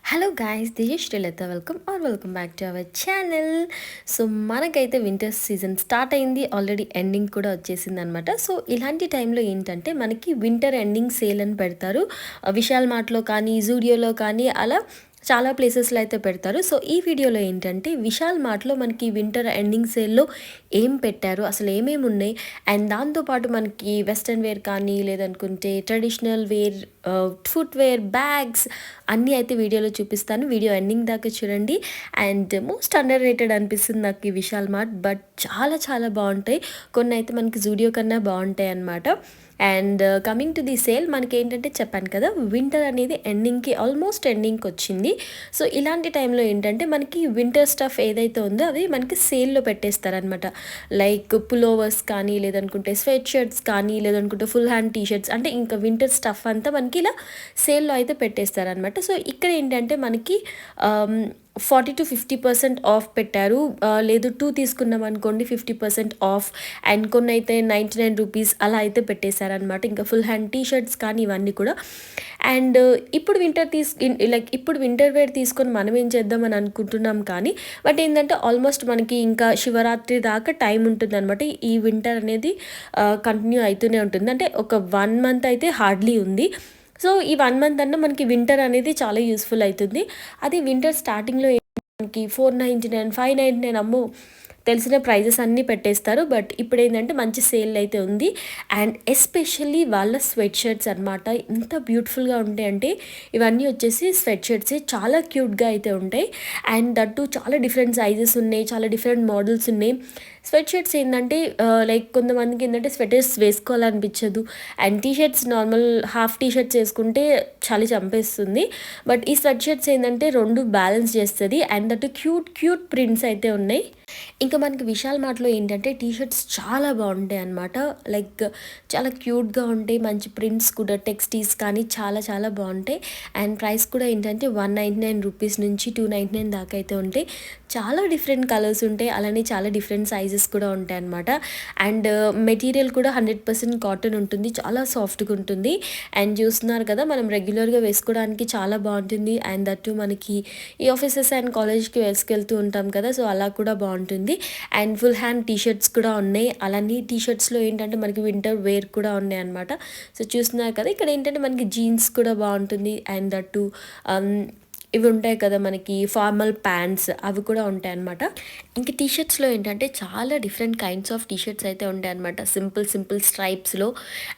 Hello guys, this is Srilatha. Welcome back to our channel. So మనకైతే winter season start అయింది, already ending కూడా వచ్చేసింది అనమాట. సో ఇలాంటి టైంలో ఏంటంటే మనకి వింటర్ ఎండింగ్ సేల్ అని పెడతారు. విశాల్ మార్ట్లో కానీ, జూడియోలో కానీ అలా చాలా ప్లేసెస్లో అయితే పెడతారు. సో ఈ వీడియోలో ఏంటంటే విశాల్ మార్ట్లో మనకి వింటర్ ఎండింగ్ సేల్లో ఏం పెట్టారు, అసలు ఏమేమి ఉన్నాయి, అండ్ దాంతోపాటు మనకి వెస్ట్రన్ వేర్ కానీ లేదనుకుంటే traditional wear, footwear, bags అన్నీ అయితే వీడియోలో చూపిస్తాను. వీడియో ఎండింగ్ దాకా చూడండి. అండ్ మోస్ట్ అండర్ రేటెడ్ అనిపిస్తుంది నాకు ఈ విశాల్ మార్ట్, బట్ చాలా చాలా బాగుంటాయి. కొన్ని అయితే మనకి జూడియో కన్నా బాగుంటాయి అన్నమాట. And coming to the sale, మనకి ఏంటంటే చెప్పాను కదా, వింటర్ అనేది ఎండింగ్కి ఆల్మోస్ట్ ఎండింగ్కి వచ్చింది. సో ఇలాంటి టైంలో ఏంటంటే మనకి వింటర్ స్టఫ్ ఏదైతే ఉందో అవి మనకి సేల్లో పెట్టేస్తారనమాట. లైక్ పులోవర్స్ కానీ లేదనుకుంటే స్వెట్ షర్ట్స్ కానీ లేదనుకుంటే ఫుల్ హ్యాండ్ టీషర్ట్స్, అంటే ఇంకా వింటర్ స్టఫ్ అంతా మనకి ఇలా సేల్లో అయితే పెట్టేస్తారనమాట. సో ఇక్కడ ఏంటంటే మనకి 40-50% ఆఫ్ పెట్టారు. లేదు 2 తీసుకున్నాం అనుకోండి 50% ఆఫ్, అండ్ కొన్ని అయితే 99 రూపీస్ అలా అయితే పెట్టేశారనమాట. ఇంకా ఫుల్ హ్యాండ్ టీ షర్ట్స్ కానీ ఇవన్నీ కూడా. అండ్ ఇప్పుడు ఇప్పుడు వింటర్ వేర్ తీసుకొని మనం ఏం చేద్దామని అనుకుంటున్నాం కానీ, బట్ ఏంటంటే ఆల్మోస్ట్ మనకి ఇంకా శివరాత్రి దాకా టైం ఉంటుంది అనమాట. ఈ వింటర్ అనేది కంటిన్యూ అవుతూనే ఉంటుంది, అంటే ఒక 1 మంత్ అయితే హార్డ్లీ ఉంది. సో ఈ 1 మంత్ అన్న మనకి వింటర్ అనేది చాలా యూస్ఫుల్ అవుతుంది. అది వింటర్ స్టార్టింగ్లో మనకి 499, 599 అమ్మో తెలిసిన ప్రైజెస్ అన్నీ పెట్టేస్తారు. బట్ ఇప్పుడు ఏంటంటే మంచి సేల్ అయితే ఉంది. అండ్ ఎస్పెషల్లీ వాళ్ళ స్వెట్ షర్ట్స్ అనమాట, ఎంత బ్యూటిఫుల్గా ఉంటాయి అంటే ఇవన్నీ వచ్చేసి స్వెట్ షర్ట్సే, చాలా క్యూట్గా అయితే ఉంటాయి. అండ్ దట్టు చాలా డిఫరెంట్ సైజెస్ ఉన్నాయి, చాలా డిఫరెంట్ మోడల్స్ ఉన్నాయి. స్వెట్ షర్ట్స్ ఏంటంటే లైక్ కొంతమందికి ఏంటంటే స్వెటర్స్ వేసుకోవాలనిపించదు, and T shirts normal half T shirts వేసుకుంటే చలి చంపేస్తుంది. బట్ ఈ స్వెట్ షర్ట్స్ ఏంటంటే రెండు బ్యాలెన్స్ చేస్తుంది, and that cute cute prints అయితే ఉన్నాయి. ఇంకా మనకి విశాల్ మార్ట్లో ఏంటంటే టీషర్ట్స్ చాలా బాగుంటాయి అన్నమాట. లైక్ చాలా క్యూట్గా ఉంటాయి, మంచి ప్రింట్స్ కూడా, టెక్స్టీస్ కానీ చాలా చాలా బాగుంటాయి. అండ్ ప్రైస్ కూడా ఏంటంటే 199 రూపీస్ నుంచి 299 దాకా అయితే ఉంటాయి. చాలా డిఫరెంట్ కలర్స్ ఉంటాయి, అలానే చాలా డిఫరెంట్ సైజెస్ కూడా ఉంటాయి అన్నమాట. అండ్ మెటీరియల్ కూడా 100% కాటన్ ఉంటుంది, చాలా సాఫ్ట్గా ఉంటుంది. అండ్ చూస్తున్నారు కదా, మనం రెగ్యులర్గా వేసుకోవడానికి చాలా బాగుంటుంది. అండ్ దట్టు మనకి ఈ ఆఫీసెస్ అండ్ కాలేజ్కి వేసుకెళ్తూ ఉంటాం కదా, సో అలా కూడా బాగుంటుంది. అండ్ ఫుల్ హ్యాండ్ టీషర్ట్స్ కూడా ఉన్నాయి. అలానే టీషర్ట్స్లో ఏంటంటే మనకి వింటర్ వేర్ కూడా ఉన్నాయి అనమాట. సో చూస్తున్నారు కదా, ఇక్కడ ఏంటంటే మనకి జీన్స్ కూడా బాగుంటుంది. అండ్ దట్టు ఇవి ఉంటాయి కదా మనకి ఫార్మల్ ప్యాంట్స్, అవి కూడా ఉంటాయి అనమాట. ఇంక టీషర్ట్స్లో ఏంటంటే చాలా డిఫరెంట్ కైండ్స్ ఆఫ్ టీషర్ట్స్ అయితే ఉంటాయి అనమాట. సింపుల్ స్ట్రైప్స్లో,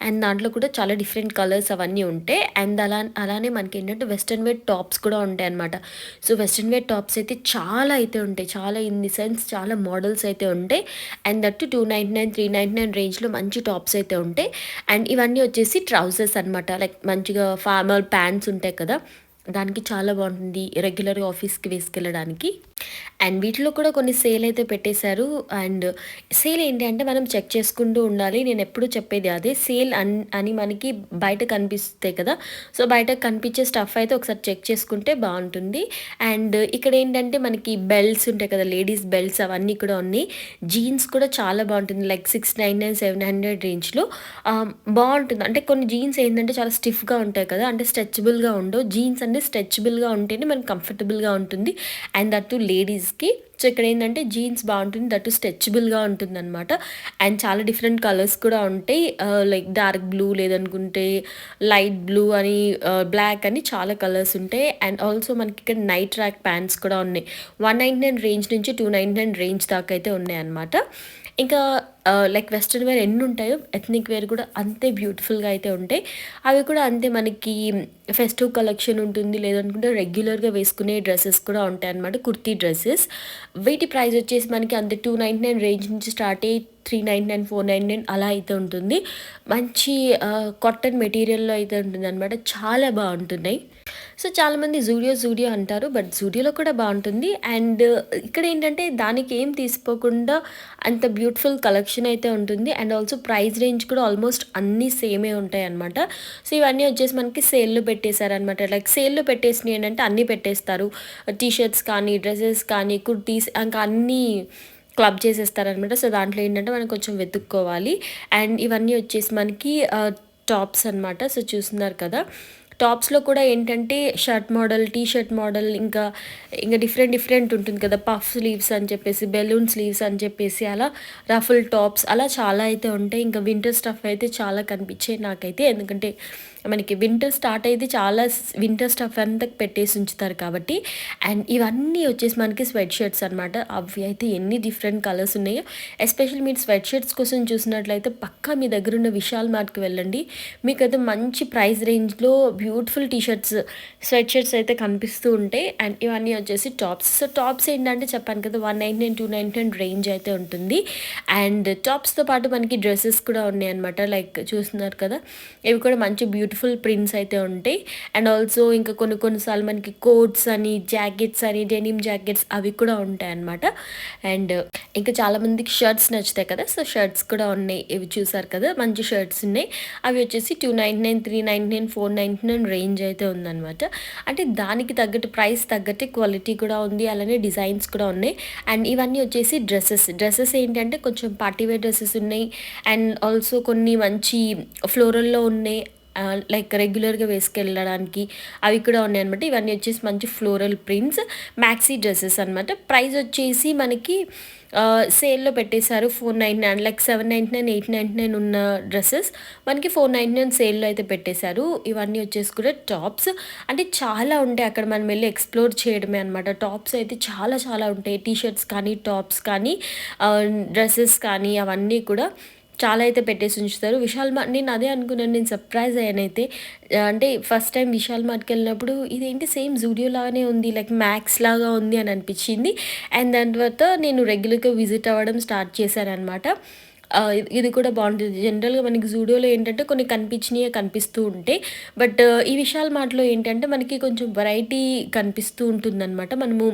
అండ్ దాంట్లో కూడా చాలా డిఫరెంట్ కలర్స్ అవన్నీ ఉంటాయి. అండ్ అలానే మనకి ఏంటంటే వెస్ట్రన్ వేర్ టాప్స్ కూడా ఉంటాయి అనమాట. సో వెస్ట్రన్ వేర్ టాప్స్ అయితే చాలా అయితే ఉంటాయి, చాలా ఇన్ ది సెన్స్ చాలా మోడల్స్ అయితే ఉంటాయి. అండ్ దట్టు 299, 399 రేంజ్లో మంచి టాప్స్ అయితే ఉంటాయి. అండ్ ఇవన్నీ వచ్చేసి ట్రౌజర్స్ అనమాట, లైక్ మంచిగా ఫార్మల్ ప్యాంట్స్ ఉంటాయి కదా, దానికి చాలా బాగుంటుంది రెగ్యులర్గా ఆఫీస్కి వేసుకెళ్ళడానికి. అండ్ వీటిలో కూడా కొన్ని సేల్ అయితే పెట్టేశారు. అండ్ సేల్ ఏంటి అంటే మనం చెక్ చేసుకుంటూ ఉండాలి. నేను ఎప్పుడు చెప్పేది అదే, సేల్ అని మనకి బయట కనిపిస్తాయి కదా, సో బయట కనిపించే స్టఫ్ అయితే ఒకసారి చెక్ చేసుకుంటే బాగుంటుంది. అండ్ ఇక్కడ ఏంటంటే మనకి బెల్ట్స్ ఉంటాయి కదా, లేడీస్ బెల్ట్స్ అవన్నీ కూడా ఉన్నాయి. జీన్స్ కూడా చాలా బాగుంటుంది, లైక్ 699, 700 రేంజ్లో బాగుంటుంది. అంటే కొన్ని జీన్స్ ఏంటంటే చాలా స్టిఫ్గా ఉంటాయి కదా, అంటే స్ట్రెచబుల్గా ఉండవు. జీన్స్ అంటే స్ట్రెచబుల్గా ఉంటేనే మనకి కంఫర్టబుల్గా ఉంటుంది. అండ్ దట్టు లేడీస్కి. సో ఇక్కడ ఏంటంటే జీన్స్ బాగుంటుంది, దట్టు స్ట్రెచబుల్గా ఉంటుంది అనమాట. అండ్ చాలా డిఫరెంట్ కలర్స్ కూడా ఉంటాయి, లైక్ డార్క్ బ్లూ లేదనుకుంటే లైట్ బ్లూ అని, బ్లాక్ అని చాలా కలర్స్ ఉంటాయి. అండ్ ఆల్సో మనకి ఇక్కడ నైట్ ట్రాక్ ప్యాంట్స్ కూడా ఉన్నాయి. 199 రేంజ్ నుంచి 299 రేంజ్ దాకా అయితే ఉన్నాయి అనమాట. ఇంకా లైక్ వెస్ట్రన్ వేర్ ఎన్ని ఉంటాయో ఎథ్నిక్ వేర్ కూడా అంతే బ్యూటిఫుల్గా అయితే ఉంటాయి. అవి కూడా అంతే మనకి ఫెస్టివ్ కలెక్షన్ ఉంటుంది, లేదనుకుంటే రెగ్యులర్గా వేసుకునే డ్రెస్సెస్ కూడా ఉంటాయి అన్నమాట, కుర్తీ డ్రెస్సెస్. వీటి ప్రైస్ వచ్చేసి మనకి అంతే 299 రేంజ్ నుంచి స్టార్ట్ అయ్యి 399, 499 అలా అయితే ఉంటుంది. మంచి కాటన్ మెటీరియల్లో అయితే ఉంటుంది అనమాట, చాలా బాగుంటున్నాయి. సో చాలామంది జూడియో అంటారు, బట్ జూడియోలో కూడా బాగుంటుంది. అండ్ ఇక్కడ ఏంటంటే దానికి ఏం తీసుకోకుండా అంత బ్యూటిఫుల్ కలెక్షన్ అయితే ఉంటుంది. అండ్ ఆల్సో ప్రైస్ రేంజ్ కూడా ఆల్మోస్ట్ అన్నీ సేమే ఉంటాయి అనమాట. సో ఇవన్నీ వచ్చేసి మనకి సేల్లో పెట్టేశారనమాట. లైక్ సేల్లో పెట్టేసినవి ఏంటంటే అన్నీ పెట్టేస్తారు, టీషర్ట్స్ కానీ, డ్రెస్సెస్ కానీ, కుర్తీస్, ఇంకా అన్నీ క్లబ్ చేసేస్తారనమాట. సో దాంట్లో ఏంటంటే మనం కొంచెం వెతుక్కోవాలి. అండ్ ఇవన్నీ వచ్చేసి మనకి టాప్స్ అనమాట. సో చూస్తున్నారు కదా, టాప్స్‌లో కూడా ఏంటంటే shirt model, T shirt model ఇంకా డిఫరెంట్ డిఫరెంట్ ఉంటుంది కదా! పఫ్ స్లీవ్స్ అని చెప్పేసి, బెలూన్ స్లీవ్స్ అని చెప్పేసి అలా రఫుల్ టాప్స్ అలా చాలా అయితే ఉంటాయి. ఇంకా వింటర్ స్టఫ్ అయితే చాలా కనిపించాయి నాకైతే. ఎందుకంటే మనకి వింటర్ స్టార్ట్ అయితే చాలా వింటర్ స్టఫ్ అంతా పెట్టేసి ఉంచుతారు కాబట్టి. అండ్ ఇవన్నీ వచ్చేసి మనకి స్వెట్ షర్ట్స్ అనమాట. అవి అయితే ఎన్ని డిఫరెంట్ కలర్స్ ఉన్నాయో. ఎస్పెషల్లీ మీరు స్వెట్ షర్ట్స్ కోసం చూసినట్లయితే పక్కా మీ దగ్గరున్న విశాల్ మార్ట్‌కి వెళ్ళండి. మీకైతే మంచి ప్రైస్ రేంజ్‌లో beautiful T shirts, sweat shirts అయితే కనిపిస్తూ ఉంటాయి. అండ్ ఇవన్నీ వచ్చేసి టాప్స్. సో టాప్స్ ఏంటంటే చెప్పాను కదా 199, 299 రేంజ్ అయితే ఉంటుంది. అండ్ టాప్స్‌తో పాటు మనకి డ్రెసెస్ కూడా ఉన్నాయన్నమాట. లైక్ చూస్తున్నారు కదా! ఇవి కూడా మంచి బ్యూటిఫుల్ ప్రింట్స్ అయితే ఉంటాయి. అండ్ ఆల్సో ఇంకా కొన్ని కొన్ని సార్లు మనకి కోట్స్ అని, జాకెట్స్ అని, డెనిమ్ జాకెట్స్ అవి కూడా ఉంటాయన్నమాట. అండ్ ఇంకా చాలామందికి షర్ట్స్ నచ్చుతాయి కదా! సో షర్ట్స్ కూడా ఉన్నాయి. ఇవి చూసారు కదా! మంచి షర్ట్స్ ఉన్నాయి. అవి వచ్చేసి 299, 399, 499 రేంజ్ అయితే ఉందన్నమాట. అంటే దానికి తగ్గట్టు ప్రైస్ తగ్గట్టు క్వాలిటీ కూడా ఉంది. అలానే డిజైన్స్ కూడా ఉన్నాయి. అండ్ ఇవన్నీ వచ్చేసి డ్రెసెస్ ఏంటంటే కొంచెం పార్టీ వేర్ డ్రెసెస్ ఉన్నాయి. అండ్ ఆల్సో కొన్ని మంచి ఫ్లోరల్‌లో ఉన్నాయి. లైక్ రెగ్యులర్‌గా వేసుకెళ్ళడానికి అవి కూడా ఉన్నాయన్నమాట. ఇవన్నీ వచ్చేసి మంచి ఫ్లోరల్ ప్రింట్స్, మ్యాక్సీ డ్రెసెస్ అనమాట. ప్రైస్ వచ్చేసి మనకి సేల్‌లో పెట్టేశారు 499 లైక్ 799, 899 ఉన్న డ్రెసెస్ మనకి 499 సేల్‌లో అయితే పెట్టేశారు. ఇవన్నీ వచ్చేసి కూడా టాప్స్. అంటే చాలా ఉంటాయి అక్కడ మనం వెళ్లి ఎక్స్‌ప్లోర్ చేయడమే అనమాట. టాప్స్ అయితే చాలా చాలా ఉంటాయి. టీ షర్ట్స్ కానీ, టాప్స్ కానీ, డ్రెసెస్ కానీ అవన్నీ కూడా చాలా అయితే పెట్టేసి ఉంచుతారు. విశాల్ మార్ట్ నేను అదే అనుకున్నాను. నేను సర్ప్రైజ్ అయ్యానైతే. అంటే ఫస్ట్ టైం విశాల్ మార్ట్‌కెళ్ళినప్పుడు ఇదేంటి సేమ్ జూడియో లాగానే ఉంది. లైక్ మ్యాక్స్ లాగా ఉంది అని అనిపించింది. అండ్ దాని తర్వాత నేను రెగ్యులర్‌గా విజిట్ అవ్వడం స్టార్ట్ చేశాననమాట. ఇది కూడా బావుంటది. జనరల్‌గా మనకి జూడియోలో ఏంటంటే కొన్ని కనిపించినయే కనిపిస్తూ ఉంటాయి. బట్ ఈ విశాల్ మార్ట్‌లో ఏంటంటే మనకి కొంచెం వెరైటీ కనిపిస్తూ ఉంటుందనమాట. మనము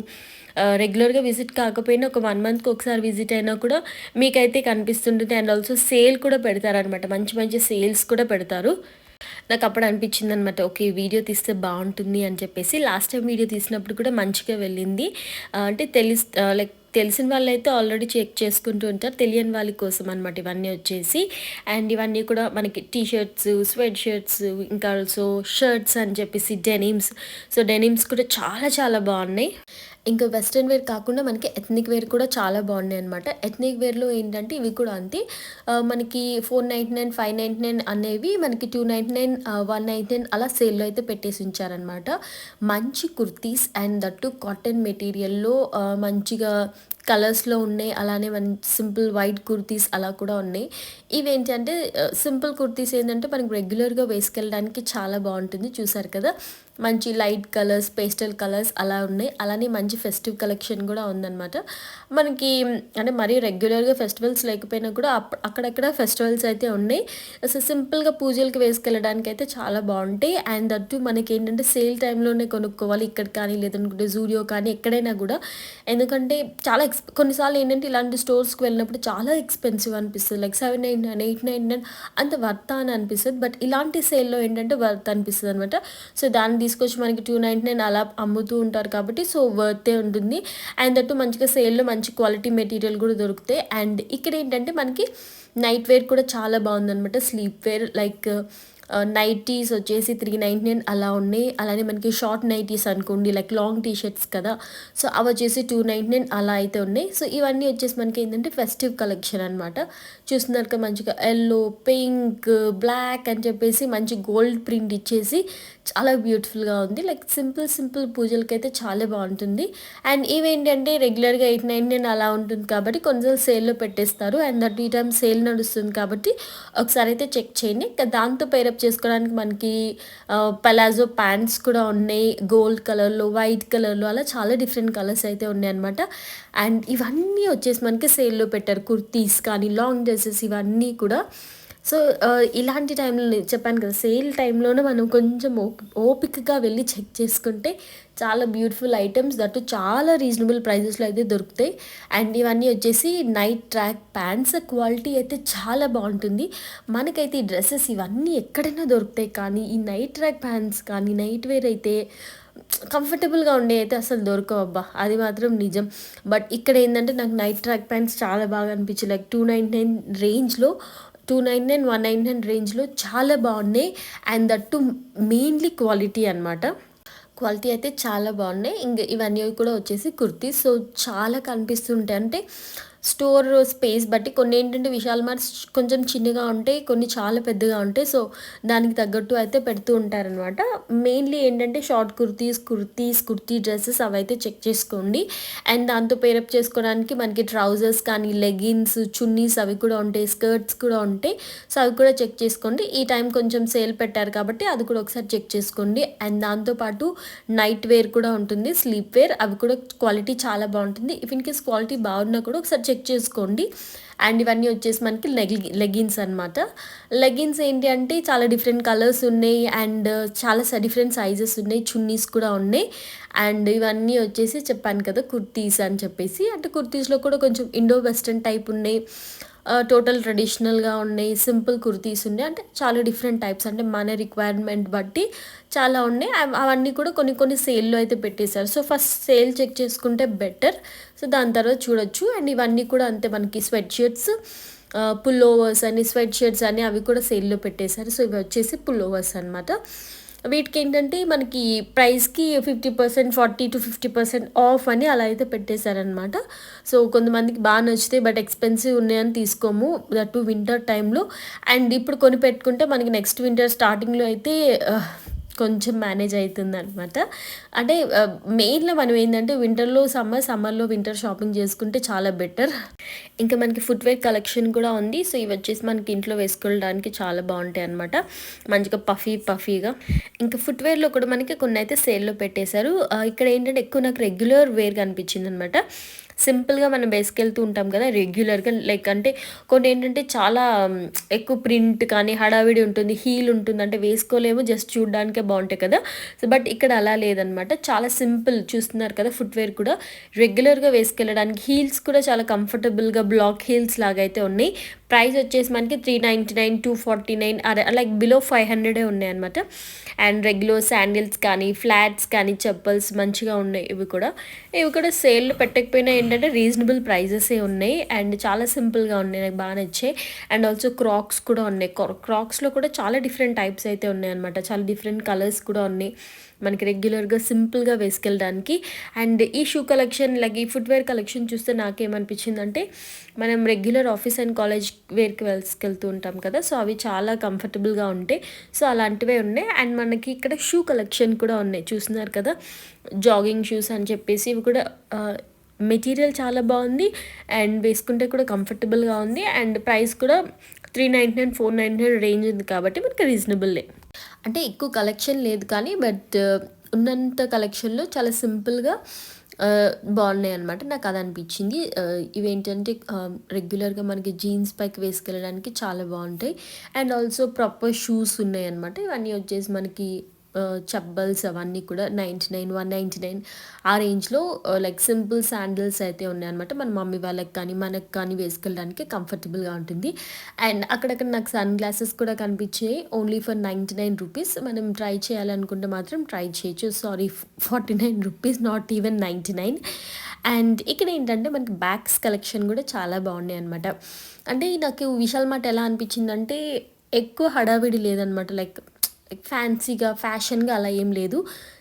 రెగ్యులర్‌గా విజిట్ కాకపోయినా ఒక 1 మంత్‌కి ఒకసారి విజిట్ అయినా కూడా మీకైతే కనిపిస్తుంటుంది. అండ్ ఆల్సో సేల్ కూడా పెడతారనమాట. మంచి మంచి సేల్స్ కూడా పెడతారు. నాకప్పుడు అనిపించిందనమాట. ఓకే. వీడియో తీస్తే బావుంటుంది అని చెప్పేసి. లాస్ట్ టైం వీడియో తీసినప్పుడు కూడా మంచిగా వెళ్ళింది. అంటే లైక్ తెలిసిన వాళ్ళైతే ఆల్రెడీ చెక్ చేసుకుంటూ ఉంటారు. తెలియని వాళ్ళ కోసం అనమాట ఇవన్నీ వచ్చేసి. అండ్ ఇవన్నీ కూడా మనకి టీ షర్ట్స్, స్వెట్ షర్ట్స్, ఇంకా ఆల్సో షర్ట్స్ అని చెప్పేసి డెనిమ్స్. సో డెనిమ్స్ కూడా చాలా చాలా బావున్నాయి. ఇంకా వెస్టర్న్ వేర్ కాకుండా మనకి ఎథ్నిక్ వేర్ కూడా చాలా బాగున్నాయన్నమాట. ఎథ్నిక్ వేర్‌లో ఏంటంటే ఇవి కూడా అంతే. మనకి 499, 599 అనేవి మనకి 299, 199 అలా సేల్‌లో అయితే పెట్టేసి ఉంచారనమాట. మంచి kurtis and that too cotton మెటీరియల్‌లో మంచిగా కలర్స్‌లో ఉన్నాయి. అలానే సింపుల్ వైట్ కుర్తీస్ అలా కూడా ఉన్నాయి. ఇవేంటంటే సింపుల్ కుర్తీస్ ఏంటంటే మనకి రెగ్యులర్‌గా వేసుకెళ్ళడానికి చాలా బావుంటుంది. చూసారు కదా! మంచి లైట్ కలర్స్, పేస్టల్ కలర్స్ అలా ఉన్నాయి. అలానే మంచి ఫెస్టివ్ కలెక్షన్ కూడా ఉందనమాట. మనకి అంటే మరీ రెగ్యులర్‌గా ఫెస్టివల్స్ లేకపోయినా కూడా అక్కడక్కడ ఫెస్టివల్స్ అయితే ఉన్నాయి. సో, సింపుల్‌గా పూజలకి వేసుకెళ్ళడానికైతే చాలా బావుంటాయి. అండ్ దట్ టూ మనకేంటంటే సేల్ టైంలోనే కొనుక్కోవాలి. ఇక్కడ కానీ లేదనుకుంటే జూడియో కానీ ఎక్కడైనా కూడా. ఎందుకంటే చాలా కొన్నిసార్లు ఏంటంటే ఇలాంటి స్టోర్స్‌కి వెళ్ళినప్పుడు చాలా ఎక్స్‌పెన్సివ్ అనిపిస్తది. లైక్ 799, 899 అంత వర్తా అని అనిపిస్తది. బట్ ఇలాంటి సేల్‌లో ఏంటంటే వర్త్ అనిపిస్తదనమాట. సో, దాన్ని తీసుకొచ్చి మనకి 299 అలా అమ్ముతూ ఉంటారు కాబట్టి సో, వర్తే ఉంటుంది. అండ్ దట్ టూ మంచిగా సేల్‌లో మంచి క్వాలిటీ మెటీరియల్ కూడా దొరుకుతాయి. అండ్ ఇక్కడేంటంటే మనకి నైట్ వేర్ కూడా చాలా బావుందనమాట. స్లీప్ వేర్ లైక్ నైటీస్ వచ్చేసి 399 అలా ఉన్నాయి. అలానే మనకి షార్ట్ నైటీస్ అనుకోండి లైక్ లాంగ్ టీ షర్ట్స్ కదా! సో, అవి వచ్చేసి 299 అలా అయితే ఉన్నాయి. సో, ఇవన్నీ వచ్చేసి మనకి ఏంటంటే ఫెస్టివ్ కలెక్షన్ అనమాట. చూస్తున్నారు కదా మంచిగా యెల్లో, పింక్, బ్లాక్ అని చెప్పేసి మంచి గోల్డ్ ప్రింట్ ఇచ్చేసి చాలా బ్యూటిఫుల్‌గా ఉంది. లైక్ సింపుల్ పూజలకైతే చాలా బావుంటుంది. అండ్ ఇవేంటంటే రెగ్యులర్‌గా 899 అలా ఉంటుంది కాబట్టి కొన్నిసార్లు సేల్‌లో పెట్టేస్తారు. అండ్ దట్ ఈ టైమ్ సేల్ నడుస్తుంది కాబట్టి ఒకసారి అయితే చెక్ చేయండి. ఇంకా దాంతో పేరప్ చేసుకోవడానికి మనకి పలాజో ప్యాంట్స్ కూడా ఉన్నాయి. గోల్డ్ కలర్‌లో, వైట్ కలర్‌లో అలా చాలా డిఫరెంట్ కలర్స్ అయితే ఉన్నాయన్నమాట. అండ్ ఇవన్నీ వచ్చేసి మనకి సేల్‌లో పెట్టారు. కుర్తీస్ కానీ, లాంగ్ డ్రెసెస్ ఇవన్నీ కూడా. సో, ఇలాంటి టైంలో నేను చెప్పాను కదా! సేల్ టైంలోనే మనం కొంచెం ఓపికగా వెళ్లి చెక్ చేసుకుంటే చాలా బ్యూటిఫుల్ ఐటెమ్స్ దట్టు చాలా రీజనబుల్ ప్రైజెస్‌లో అయితే దొరుకుతాయి. అండ్ ఇవన్నీ వచ్చేసి నైట్ ట్రాక్ ప్యాంట్స్ క్వాలిటీ అయితే చాలా బావుంటుంది. మనకైతే ఈ డ్రెసెస్ ఇవన్నీ ఎక్కడైనా దొరుకుతాయి. కానీ ఈ నైట్ ట్రాక్ ప్యాంట్స్ కానీ, నైట్ వేర్ అయితే కంఫర్టబుల్‌గా ఉండేవయితే అసలు దొరకవబ్బా! అది మాత్రం నిజం. బట్ ఇక్కడేందంటే నాకు నైట్ ట్రాక్ ప్యాంట్స్ చాలా బాగా అనిపించాయి. లైక్ 299 రేంజ్‌లో 299, 199 రేంజ్‌లో చాలా బాగున్నాయి. And that to mainly quality అనమాట. క్వాలిటీ అయితే చాలా బాగున్నాయి. ఇవన్నీ కూడా వచ్చేసి కుర్తీస్. సో, చాలా కనిపిస్తుంటాయి. అంటే స్టోర్ స్పేస్ బట్టి కొన్ని ఏంటంటే విశాల్ మార్ట్స్ కొంచెం చిన్నగా ఉంటాయి. కొన్ని చాలా పెద్దగా ఉంటాయి. సో, దానికి తగ్గట్టు అయితే పెడుతూ ఉంటారనమాట. మెయిన్‌లీ ఏంటంటే షార్ట్ కుర్తీ డ్రెసెస్ అవైతే చెక్ చేసుకోండి. అండ్ దాంతో పేరప్ చేసుకోవడానికి మనకి ట్రౌజర్స్ కానీ, లెగిన్స్, చున్నీస్ అవి కూడా ఉంటాయి. స్కర్ట్స్ కూడా ఉంటాయి. సో, అవి కూడా చెక్ చేసుకోండి. ఈ టైం కొంచెం సేల్ పెట్టారు కాబట్టి అది కూడా ఒకసారి చెక్ చేసుకోండి. అండ్ దాంతోపాటు నైట్ వేర్ కూడా ఉంటుంది. స్లీప్ వేర్ అవి కూడా క్వాలిటీ చాలా బాగుంటుంది. ఇఫ్ ఇన్ కేస్ క్వాలిటీ బాగున్నా కూడా ఒకసారి చెక్ చేసుకోండి. అండ్ ఇవన్నీ వచ్చేసి మనకి లెగిన్స్ అనమాట. లెగిన్స్ ఏంటి అంటే చాలా డిఫరెంట్ కలర్స్ ఉన్నాయి. అండ్ చాలా డిఫరెంట్ సైజెస్ ఉన్నాయి. చున్నీస్ కూడా ఉన్నాయి. అండ్ ఇవన్నీ వచ్చేసి చెప్పాను కదా కుర్తీస్ అని చెప్పేసి. అంటే కుర్తీస్లో కూడా కొంచెం ఇండో వెస్ట్రన్ టైప్ ఉన్నాయి. టోటల్ ట్రెడిషనల్గా ఉన్నాయి. సింపుల్ కుర్తీస్ ఉన్నాయి. అంటే చాలా డిఫరెంట్ టైప్స్ అంటే మన రిక్వైర్మెంట్ బట్టి చాలా ఉన్నాయి. అవన్నీ కూడా కొన్ని సేల్లో అయితే పెట్టేశారు. సో, ఫస్ట్ సేల్ చెక్ చేసుకుంటే బెటర్. సో, దాని తర్వాత చూడొచ్చు. అండ్ ఇవన్నీ కూడా అంతే మనకి స్వెట్ షర్ట్స్, పుల్ ఓవర్స్ అని, స్వెట్ షర్ట్స్ అని అవి కూడా సేల్లో పెట్టేశారు. సో, ఇవి వచ్చేసి పుల్ ఓవర్స్ అనమాట. వీటికి ఏంటంటే మనకి ప్రైస్కి 50%, 40-50% ఆఫ్ అని అలా అయితే పెట్టేశారనమాట. సో, కొంతమందికి బాగా నచ్చుతాయి. బట్ ఎక్స్పెన్సివ్ ఉన్నాయని తీసుకోము. దట్ టు వింటర్ టైంలో. అండ్ ఇప్పుడు కొని పెట్టుకుంటే మనకి నెక్స్ట్ వింటర్ స్టార్టింగ్లో అయితే కొంచెం మేనేజ్ అవుతుందనమాట. అంటే మెయిన్‌లో మనం ఏంటంటే వింటర్‌లో సమ్మర్‌లో వింటర్ షాపింగ్ చేసుకుంటే చాలా బెటర్. ఇంకా మనకి ఫుట్‌వేర్ కలెక్షన్ కూడా ఉంది. సో, ఇవి వచ్చేసి మనకి ఇంట్లో వేసుకోవడానికి చాలా బాగుంటాయి అనమాట. మంచిగా పఫీగా. ఇంకా ఫుట్‌వేర్‌లో కూడా మనకి కొన్ని అయితే సేల్‌లో పెట్టేశారు. ఇక్కడ ఏంటంటే ఎక్కువ నాకు రెగ్యులర్ వేర్ కనిపించిందనమాట. సింపుల్గా మనం వేసుకెళ్తూ ఉంటాం కదా రెగ్యులర్గా. లైక్ అంటే కొన్ని ఏంటంటే చాలా ఎక్కువ ప్రింట్ కానీ హడావిడి ఉంటుంది, హీల్ ఉంటుంది. అంటే వేసుకోలేము, జస్ట్ చూడడానికే బాగుంటాయి కదా. సో, బట్ ఇక్కడ అలా లేదనమాట. చాలా సింపుల్ చూస్తున్నారు కదా. ఫుట్వేర్ కూడా రెగ్యులర్గా వేసుకెళ్ళడానికి హీల్స్ కూడా చాలా కంఫర్టబుల్గా బ్లాక్ హీల్స్ లాగా అయితే ఉన్నాయి. ప్రైస్ వచ్చేసి మనకి 399, 249 లైక్ బిలో 500 ఉన్నాయి అనమాట. అండ్ రెగ్యులర్ శాండిల్స్ కానీ, ఫ్లాట్స్ కానీ, చెప్పల్స్ మంచిగా ఉన్నాయి. ఇవి కూడా సేల్లో పెట్టకపోయినా ఏంటంటే రీజనబుల్ ప్రైజెసే ఉన్నాయి. అండ్ చాలా సింపుల్గా ఉన్నాయి, నాకు బాగా నచ్చాయి. అండ్ ఆల్సో క్రాక్స్ కూడా ఉన్నాయి. క్రాక్స్లో కూడా చాలా డిఫరెంట్ టైప్స్ అయితే ఉన్నాయి అనమాట. చాలా డిఫరెంట్ కలర్స్ కూడా ఉన్నాయి మనకి రెగ్యులర్గా సింపుల్గా వేసుకెళ్ళడానికి. అండ్ ఈ షూ కలెక్షన్ లైక్ ఈ ఫుట్వేర్ కలెక్షన్ చూస్తే నాకేమనిపించిందంటే మనం రెగ్యులర్ ఆఫీస్ అండ్ కాలేజ్ వేర్కి వేసుకెళ్తూ ఉంటాం కదా. సో, అవి చాలా కంఫర్టబుల్గా ఉంటాయి. సో, అలాంటివే ఉన్నాయి. అండ్ మనకి ఇక్కడ షూ కలెక్షన్ కూడా ఉన్నాయి. చూస్తున్నారు కదా జాగింగ్ షూస్ అని చెప్పేసి. ఇవి కూడా మెటీరియల్ చాలా బాగుంది. అండ్ వేసుకుంటే కూడా కంఫర్టబుల్గా ఉంది. అండ్ ప్రైస్ కూడా 399, 499 రేంజ్ ఉంది కాబట్టి మనకి రీజనబుల్లే. అంటే ఎక్కువ కలెక్షన్ లేదు కానీ బట్ ఉన్నంత కలెక్షన్లో చాలా సింపుల్గా బాగున్నాయి అనమాట. నాకు అది అనిపించింది. ఇవేంటంటే రెగ్యులర్గా మనకి జీన్స్ పైకి వేసుకెళ్ళడానికి చాలా బాగుంటాయి. అండ్ ఆల్సో ప్రాపర్ షూస్ ఉన్నాయి అనమాట. ఇవన్నీ వచ్చేసి మనకి చెప్పల్స్ అవన్నీ కూడా 99, 199 ఆ రేంజ్లో లైక్ సింపుల్ శాండిల్స్ అయితే ఉన్నాయన్నమాట. మన మమ్మీ వాళ్ళకి కానీ మనకు కానీ వేసుకెళ్ళడానికి కంఫర్టబుల్గా ఉంటుంది. అండ్ అక్కడక్కడ నాకు సన్ గ్లాసెస్ కూడా కనిపించాయి. Only for 99 rupees. మనం ట్రై చేయాలనుకుంటే మాత్రం ట్రై చేయొచ్చు. 49 రూపీస్, నాట్ ఈవెన్ 99. అండ్ ఇక్కడ ఏంటంటే మనకి బ్యాగ్స్ కలెక్షన్ కూడా చాలా బాగున్నాయి అనమాట. అంటే నాకు విశాల్ మార్ట్ ఎలా అనిపించిందంటే ఎక్కువ హడావిడి లేదనమాట. లైక్ ఫ్యాన్సీగా ఫ్యాషన్గా అలా ఏం లేదు.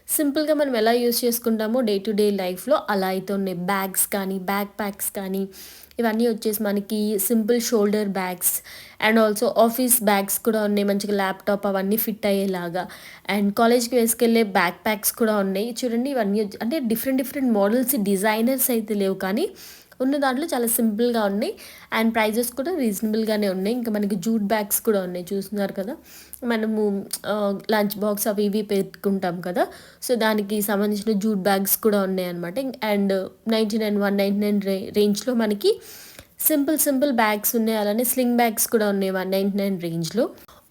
సింపుల్గా మనం ఎలా యూస్ చేసుకుంటామో డే టు డే లైఫ్లో అలా అయితే ఉన్నాయి. బ్యాగ్స్ కానీ, బ్యాక్ ప్యాక్స్ కానీ, ఇవన్నీ వచ్చేసి మనకి simple shoulder bags and also office bags కూడా ఉన్నాయి. మంచిగా ల్యాప్టాప్ అవన్నీ ఫిట్ అయ్యేలాగా. అండ్ కాలేజ్కి వేసుకెళ్ళే బ్యాక్ ప్యాక్స్ కూడా ఉన్నాయి. చూడండి ఇవన్నీ అంటే డిఫరెంట్ మోడల్స్, డిజైనర్స్ అయితే లేవు కానీ ఉన్న దాంట్లో చాలా సింపుల్గా ఉన్నాయి. అండ్ ప్రైజెస్ కూడా రీజనబుల్గానే ఉన్నాయి. ఇంకా మనకి జూట్ బ్యాగ్స్ కూడా ఉన్నాయి. చూస్తున్నారు కదా మనము లంచ్ బాక్స్ అవి ఇవి పెట్టుకుంటాం కదా. సో, దానికి సంబంధించిన జూట్ బ్యాగ్స్ కూడా ఉన్నాయి అనమాట. అండ్ 99, 199 రేంజ్లో మనకి సింపుల్ బ్యాగ్స్ ఉన్నాయి. అలానే స్లింగ్ బ్యాగ్స్ కూడా ఉన్నాయి 199 రేంజ్లో.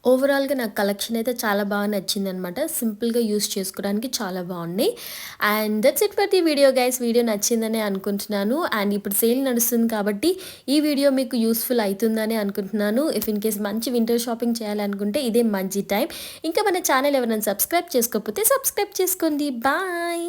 ఓవరాల్గా నాకు కలెక్షన్ అయితే చాలా బాగా నచ్చిందనమాట. సింపుల్గా యూస్ చేసుకోవడానికి చాలా బాగున్నాయి. And that's it for the video guys. Video నచ్చిందనే అనుకుంటున్నాను. అండ్ ఇప్పుడు సేల్ నడుస్తుంది కాబట్టి ఈ వీడియో మీకు యూస్ఫుల్ అవుతుందని అనుకుంటున్నాను. ఇఫ్ ఇన్ కేస్ మంచి వింటర్ షాపింగ్ చేయాలనుకుంటే ఇదే మంచి టైం. ఇంకా మన ఛానల్ ఎవరైనా సబ్స్క్రైబ్ చేసుకోకపోతే సబ్స్క్రైబ్ చేసుకోండి. బాయ్.